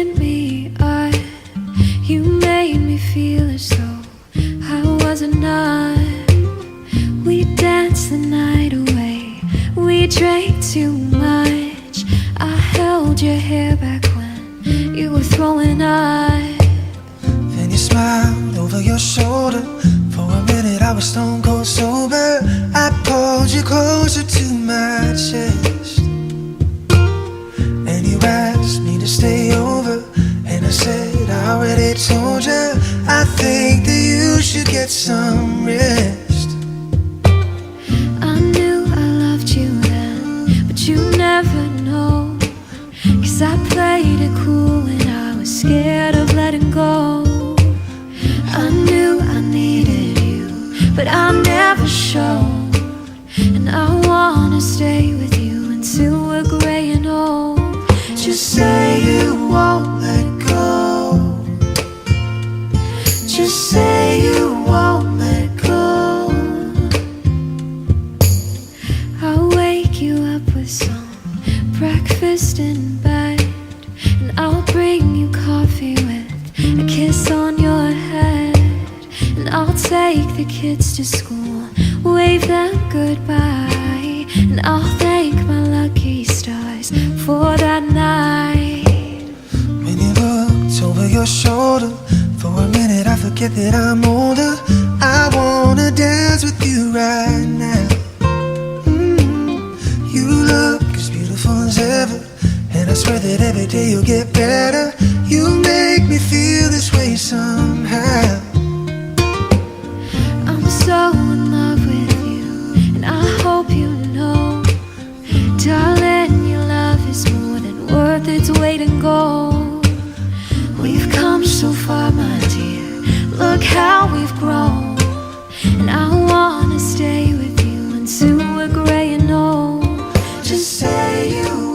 lifted me up. You made me feel as though I was enough. We danced the night away, we drank too much. I held your hair back when you were throwing up. Then you smiled over your shoulder. For a minute I was stone cold sober. I pulled you closer to my chest, and you asked me to stay over. And I said, I already told you, I think that you should get some rest. I knew I loved you then, but you never know. 'Cause I played it cool and I was scared of letting go. I knew I needed you, but I never showed. And I wanna stay with you until we're gray and old. Just say you won't let go. Just say you won't let go. I'll wake you up with some breakfast in bed, and I'll bring you coffee with a kiss on your head. And I'll take the kids to school, wave them goodbye, and I'll thank my lucky stars for that night. When you looked over your shoulder, for a minute I forget that I'm older. I wanna dance with you right now. You look as beautiful as ever, and I swear that every day you'll get better. You make me feel this way somehow. I'm so in love with you, and I hope you know, darling, your love is more than worth its weight in gold. We've come so far, my dear, look how we've grown. And I wanna stay with you until we're gray and old. Just say you